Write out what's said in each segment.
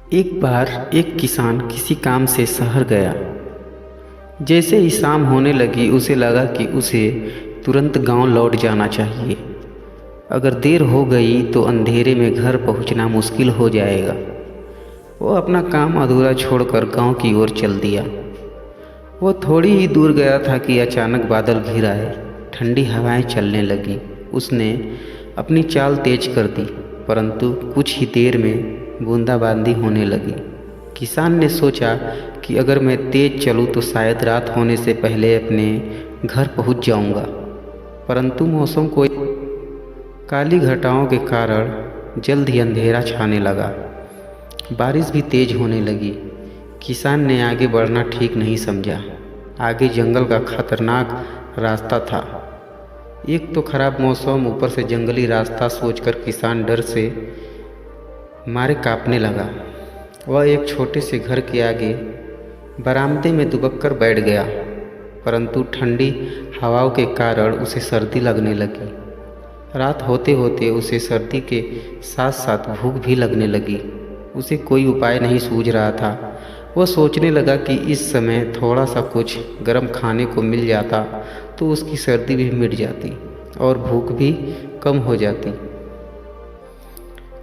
एक बार एक किसान किसी काम से शहर गया। जैसे ही शाम होने लगी उसे लगा कि उसे तुरंत गांव लौट जाना चाहिए। अगर देर हो गई तो अंधेरे में घर पहुंचना मुश्किल हो जाएगा। वो अपना काम अधूरा छोड़कर गांव की ओर चल दिया। वो थोड़ी ही दूर गया था कि अचानक बादल घिर आए। ठंडी हवाएं चलने लगी। उसने अपनी चाल तेज कर दी, परंतु कुछ ही देर में बूंदाबांदी होने लगी। किसान ने सोचा कि अगर मैं तेज चलूं तो शायद रात होने से पहले अपने घर पहुंच जाऊंगा। परंतु मौसम को काली घटाओं के कारण जल्द ही अंधेरा छाने लगा। बारिश भी तेज होने लगी। किसान ने आगे बढ़ना ठीक नहीं समझा। आगे जंगल का खतरनाक रास्ता था। एक तो खराब मौसम, ऊपर से जंगली रास्ता सोचकर किसान डर से मारे कांपने लगा। वह एक छोटे से घर के आगे बरामदे में दुबक कर बैठ गया, परंतु ठंडी हवाओं के कारण उसे सर्दी लगने लगी। रात होते होते उसे सर्दी के साथ साथ भूख भी लगने लगी। उसे कोई उपाय नहीं सूझ रहा था। वह सोचने लगा कि इस समय थोड़ा सा कुछ गर्म खाने को मिल जाता तो उसकी सर्दी भी मिट जाती और भूख भी कम हो जाती।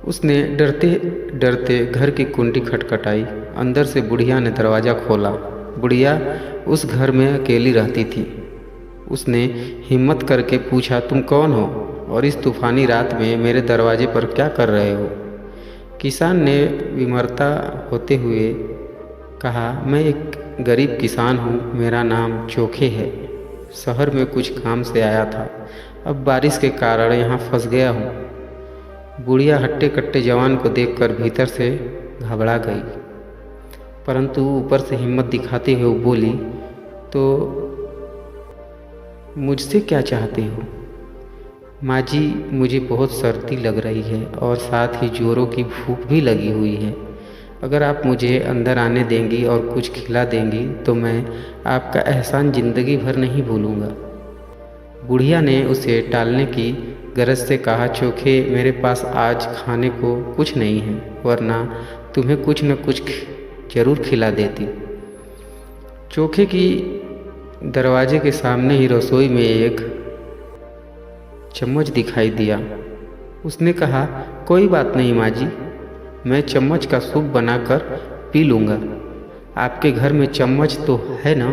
उसने डरते डरते घर की कुंडी खटखटाई। अंदर से बुढ़िया ने दरवाज़ा खोला। बुढ़िया उस घर में अकेली रहती थी। उसने हिम्मत करके पूछा, तुम कौन हो और इस तूफानी रात में मेरे दरवाजे पर क्या कर रहे हो? किसान ने विमरता होते हुए कहा, मैं एक गरीब किसान हूँ। मेरा नाम चोखे है। शहर में कुछ काम से आया था। अब बारिश के कारण यहाँ फंस गया हूँ। बुढ़िया हट्टे कट्टे जवान को देखकर भीतर से घबरा गई, परंतु ऊपर से हिम्मत दिखाते हुए बोली, तो मुझसे क्या चाहते हो? माँ जी, मुझे बहुत सर्दी लग रही है और साथ ही जोरों की भूख भी लगी हुई है। अगर आप मुझे अंदर आने देंगी और कुछ खिला देंगी तो मैं आपका एहसान ज़िंदगी भर नहीं भूलूंगा। बुढ़िया ने उसे टालने की गरज से कहा, चोखे, मेरे पास आज खाने को कुछ नहीं है, वरना तुम्हें कुछ न कुछ जरूर खिला देती। चोखे की दरवाजे के सामने ही रसोई में एक चम्मच दिखाई दिया। उसने कहा, कोई बात नहीं माँ जी, मैं चम्मच का सूप बनाकर पी लूँगा। आपके घर में चम्मच तो है ना?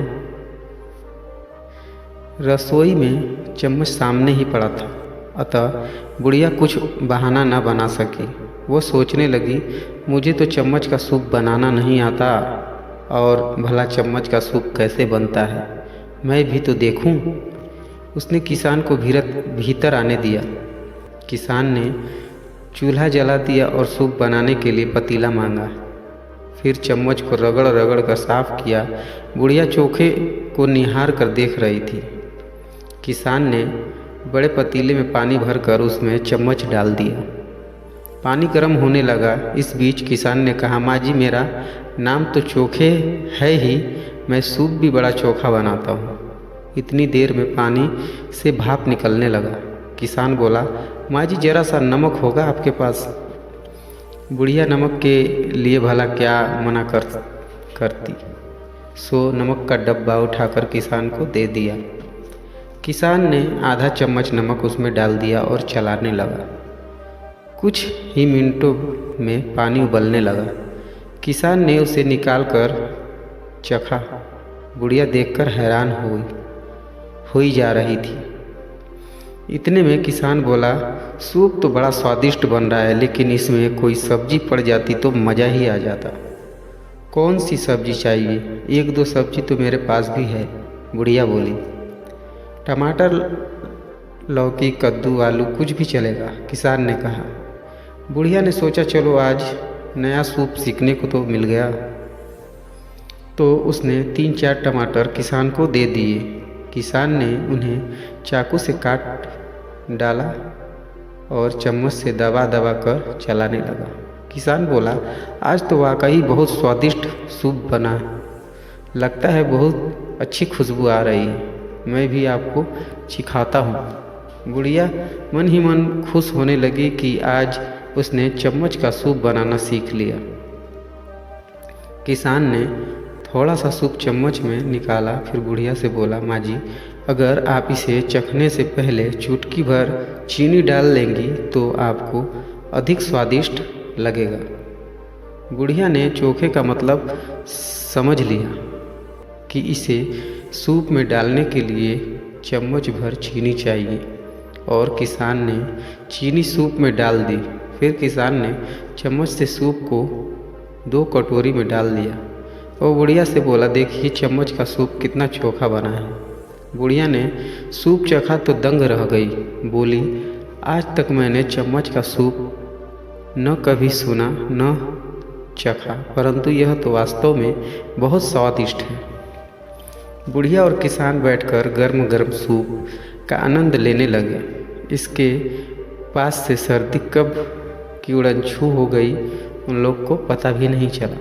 रसोई में चम्मच सामने ही पड़ा था, अतः बुढ़िया कुछ बहाना न बना सकी। वो सोचने लगी, मुझे तो चम्मच का सूप बनाना नहीं आता, और भला चम्मच का सूप कैसे बनता है, मैं भी तो देखूं। उसने किसान को भीतर आने दिया। किसान ने चूल्हा जला दिया और सूप बनाने के लिए पतीला मांगा। फिर चम्मच को रगड़ रगड़ कर साफ किया। बुढ़िया चोखे को निहार कर देख रही थी। किसान ने बड़े पतीले में पानी भरकर उसमें चम्मच डाल दिया। पानी गर्म होने लगा। इस बीच किसान ने कहा, माँ जी, मेरा नाम तो चोखे है ही, मैं सूप भी बड़ा चोखा बनाता हूँ। इतनी देर में पानी से भाप निकलने लगा। किसान बोला, माँ जी, जरा सा नमक होगा आपके पास? बुढ़िया नमक के लिए भला क्या मना करती, सो नमक का डब्बा उठाकर किसान को दे दिया। किसान ने आधा चम्मच नमक उसमें डाल दिया और चलाने लगा। कुछ ही मिनटों में पानी उबलने लगा। किसान ने उसे निकालकर चखा। बुढ़िया देखकर हैरान हुई जा रही थी। इतने में किसान बोला, सूप तो बड़ा स्वादिष्ट बन रहा है, लेकिन इसमें कोई सब्जी पड़ जाती तो मज़ा ही आ जाता। कौन सी सब्जी चाहिए? एक दो सब्जी तो मेरे पास भी है, बुढ़िया बोली। टमाटर, लौकी, कद्दू, आलू, कुछ भी चलेगा, किसान ने कहा। बुढ़िया ने सोचा, चलो आज नया सूप सीखने को तो मिल गया। तो उसने 3-4 टमाटर किसान को दे दिए। किसान ने उन्हें चाकू से काट डाला और चम्मच से दबा दबा कर चलाने लगा। किसान बोला, आज तो वाकई बहुत स्वादिष्ट सूप बना, लगता है बहुत अच्छी खुशबू आ रही है, मैं भी आपको सिखाता हूँ। बुढ़िया मन ही मन खुश होने लगी कि आज उसने चम्मच का सूप बनाना सीख लिया। किसान ने थोड़ा सा सूप चम्मच में निकाला, फिर बुढ़िया से बोला, माँ जी, अगर आप इसे चखने से पहले चुटकी भर चीनी डाल लेंगी तो आपको अधिक स्वादिष्ट लगेगा। बुढ़िया ने चोखे का मतलब समझ लिया कि इसे सूप में डालने के लिए चम्मच भर चीनी चाहिए, और किसान ने चीनी सूप में डाल दी। फिर किसान ने चम्मच से सूप को 2 कटोरी में डाल दिया और बुढ़िया से बोला, देखिए चम्मच का सूप कितना चोखा बना है। बुढ़िया ने सूप चखा तो दंग रह गई, बोली, आज तक मैंने चम्मच का सूप न कभी सुना न चखा, परंतु यह तो वास्तव में बहुत स्वादिष्ट है। बुढ़िया और किसान बैठकर गर्म गर्म सूप का आनंद लेने लगे। इसके पास से सर्दी कब की उड़न छू हो गई उन लोग को पता भी नहीं चला।